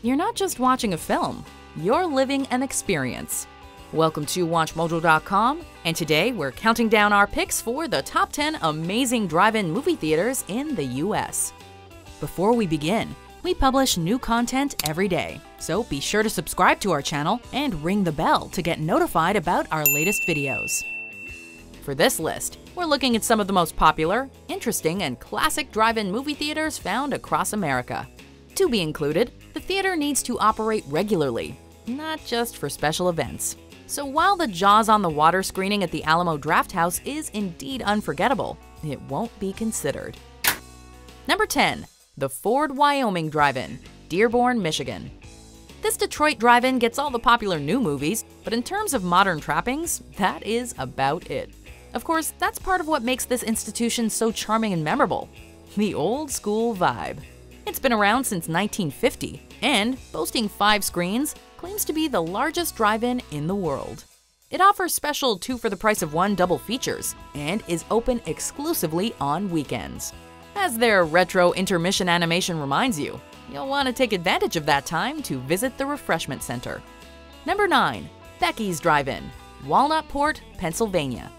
You're not just watching a film, you're living an experience. Welcome to WatchMojo.com, and today we're counting down our picks for the top 10 amazing drive-in movie theaters in the US. Before we begin, we publish new content every day, so be sure to subscribe to our channel and ring the bell to get notified about our latest videos. For this list, we're looking at some of the most popular, interesting, and classic drive-in movie theaters found across America. To be included, the theater needs to operate regularly, not just for special events. So while the Jaws on the Water screening at the Alamo Drafthouse is indeed unforgettable, it won't be considered. Number 10. The Ford-Wyoming Drive-In, Dearborn, Michigan. This Detroit drive-in gets all the popular new movies, but in terms of modern trappings, that is about it. Of course, that's part of what makes this institution so charming and memorable. The old school vibe. It's been around since 1950, and, boasting 5 screens, claims to be the largest drive-in in the world. It offers special 2 for the price of 1 double features, and is open exclusively on weekends. As their retro intermission animation reminds you, you'll want to take advantage of that time to visit the refreshment center. Number 9. Becky's Drive-In, Walnutport, Pennsylvania.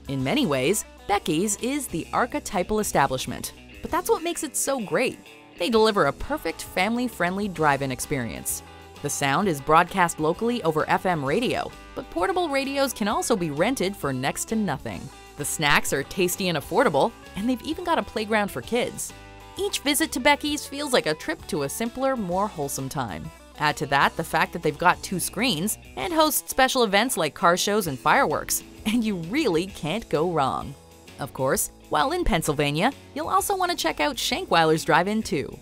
In many ways, Becky's is the archetypal establishment, but that's what makes it so great. They deliver a perfect family-friendly drive-in experience. The sound is broadcast locally over FM radio, but portable radios can also be rented for next to nothing. The snacks are tasty and affordable, and they've even got a playground for kids. Each visit to Becky's feels like a trip to a simpler, more wholesome time. Add to that the fact that they've got 2 screens and host special events like car shows and fireworks, and you really can't go wrong. Of course, while in Pennsylvania, you'll also want to check out Shankweiler's Drive-In too.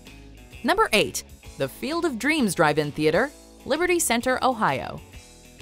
Number 8. The Field of Dreams Drive-In Theater, Liberty Center, Ohio.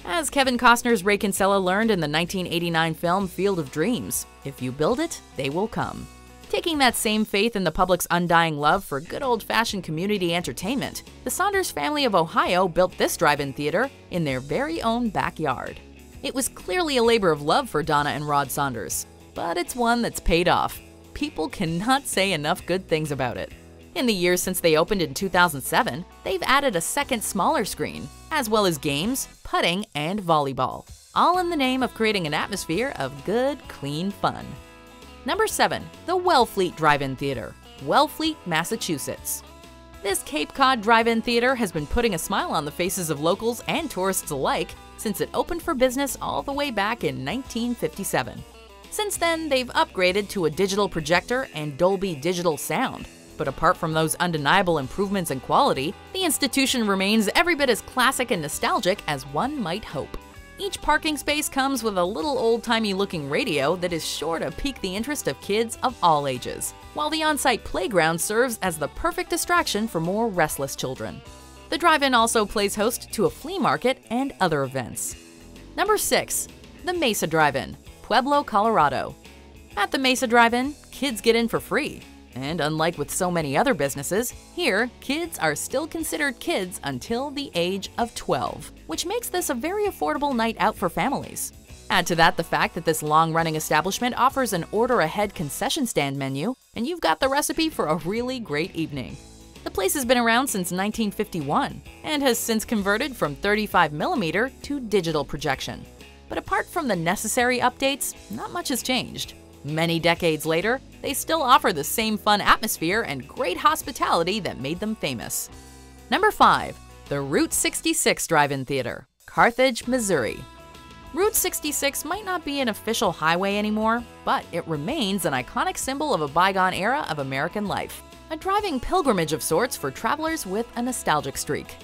As Kevin Costner's Ray Kinsella learned in the 1989 film Field of Dreams, if you build it, they will come. Taking that same faith in the public's undying love for good old-fashioned community entertainment, the Saunders family of Ohio built this drive-in theater in their very own backyard. It was clearly a labor of love for Donna and Rod Saunders, but it's one that's paid off. People cannot say enough good things about it. In the years since they opened in 2007, they've added a second smaller screen, as well as games, putting, and volleyball, all in the name of creating an atmosphere of good, clean fun. Number 7. The Wellfleet Drive-In Theater, Wellfleet, Massachusetts. This Cape Cod drive-in theater has been putting a smile on the faces of locals and tourists alike since it opened for business all the way back in 1957. Since then, they've upgraded to a digital projector and Dolby Digital sound. But apart from those undeniable improvements in quality, the institution remains every bit as classic and nostalgic as one might hope. Each parking space comes with a little old-timey looking radio that is sure to pique the interest of kids of all ages, while the on-site playground serves as the perfect distraction for more restless children. The drive-in also plays host to a flea market and other events. Number 6. The Mesa Drive-In, Pueblo, Colorado. At the Mesa Drive-In, kids get in for free. And unlike with so many other businesses, here, kids are still considered kids until the age of 12, which makes this a very affordable night out for families. Add to that the fact that this long-running establishment offers an order-ahead concession stand menu, and you've got the recipe for a really great evening. The place has been around since 1951, and has since converted from 35mm to digital projection. But apart from the necessary updates, not much has changed. Many decades later, they still offer the same fun atmosphere and great hospitality that made them famous. Number 5. The Route 66 Drive-In Theater, Carthage, Missouri. Route 66 might not be an official highway anymore, but it remains an iconic symbol of a bygone era of American life. A driving pilgrimage of sorts for travelers with a nostalgic streak.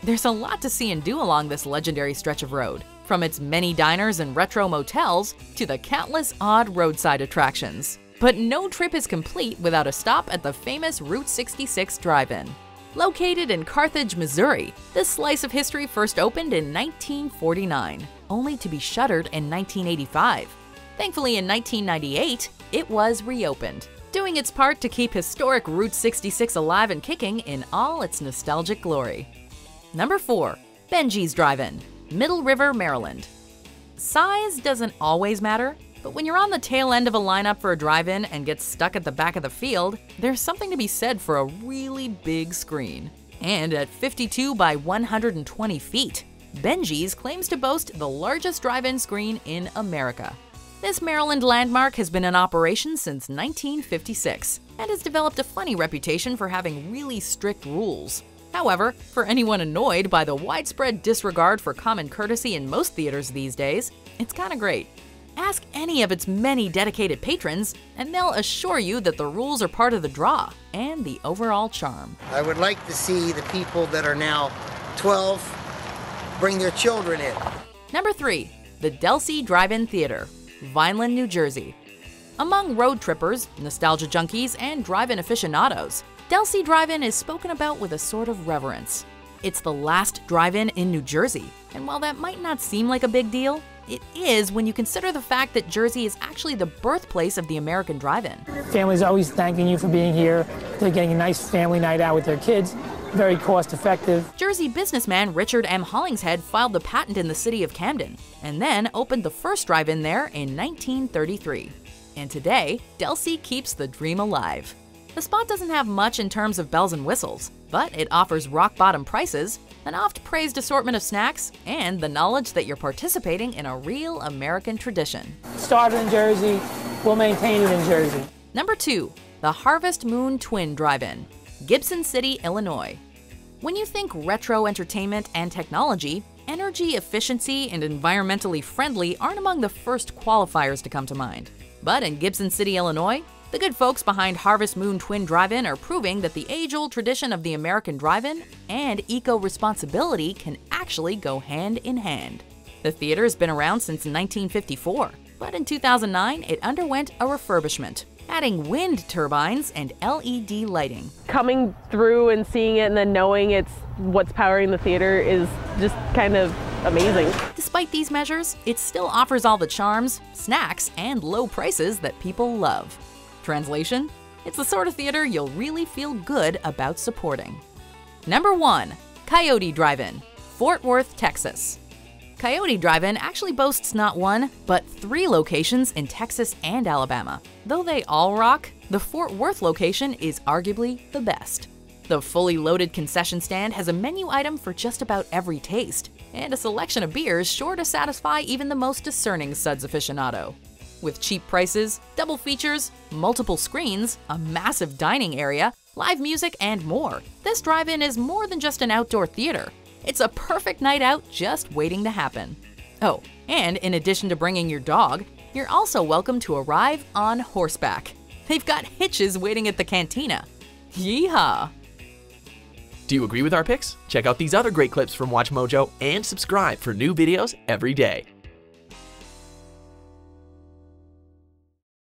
There's a lot to see and do along this legendary stretch of road, from its many diners and retro motels to the countless odd roadside attractions. But no trip is complete without a stop at the famous Route 66 Drive-In. Located in Carthage, Missouri, this slice of history first opened in 1949, only to be shuttered in 1985. Thankfully, in 1998, it was reopened, doing its part to keep historic Route 66 alive and kicking in all its nostalgic glory. Number 4. Bengies Drive-In, Middle River, Maryland. Size doesn't always matter, but when you're on the tail end of a lineup for a drive-in and get stuck at the back of the field, there's something to be said for a really big screen. And at 52 by 120 feet, Bengies claims to boast the largest drive-in screen in America. This Maryland landmark has been in operation since 1956 and has developed a funny reputation for having really strict rules. However, for anyone annoyed by the widespread disregard for common courtesy in most theaters these days, it's kinda great. Ask any of its many dedicated patrons, and they'll assure you that the rules are part of the draw and the overall charm. I would like to see the people that are now 12 bring their children in. Number 3. The Delsea Drive-In Theater, Vineland, New Jersey. Among road trippers, nostalgia junkies, and drive-in aficionados, Delsea Drive-In is spoken about with a sort of reverence. It's the last drive-in in New Jersey, and while that might not seem like a big deal, it is when you consider the fact that Jersey is actually the birthplace of the American drive-in. Families always thanking you for being here. They're getting a nice family night out with their kids. Very cost-effective. Jersey businessman Richard M. Hollingshead filed the patent in the city of Camden, and then opened the first drive-in there in 1933. And today, Delsea keeps the dream alive. The spot doesn't have much in terms of bells and whistles, but it offers rock-bottom prices, an oft-praised assortment of snacks, and the knowledge that you're participating in a real American tradition. Started in Jersey, we'll maintain it in Jersey. Number 2. The Harvest Moon Twin Drive-In, Gibson City, Illinois. When you think retro entertainment and technology, energy efficiency and environmentally friendly aren't among the first qualifiers to come to mind. But in Gibson City, Illinois, the good folks behind Harvest Moon Twin Drive-In are proving that the age-old tradition of the American drive-in and eco-responsibility can actually go hand in hand. The theater has been around since 1954, but in 2009 it underwent a refurbishment, adding wind turbines and LED lighting. Coming through and seeing it and then knowing it's what's powering the theater is just kind of amazing. Despite these measures, it still offers all the charms, snacks, and low prices that people love. Translation? It's the sort of theater you'll really feel good about supporting. Number 1. Coyote Drive-In, Fort Worth, Texas. Coyote Drive-In actually boasts not one, but 3 locations in Texas and Alabama. Though they all rock, the Fort Worth location is arguably the best. The fully loaded concession stand has a menu item for just about every taste, and a selection of beers sure to satisfy even the most discerning suds aficionado. With cheap prices, double features, multiple screens, a massive dining area, live music, and more, this drive-in is more than just an outdoor theater. It's a perfect night out just waiting to happen. Oh, and in addition to bringing your dog, you're also welcome to arrive on horseback. They've got hitches waiting at the cantina. Yeehaw! Do you agree with our picks? Check out these other great clips from WatchMojo and subscribe for new videos every day.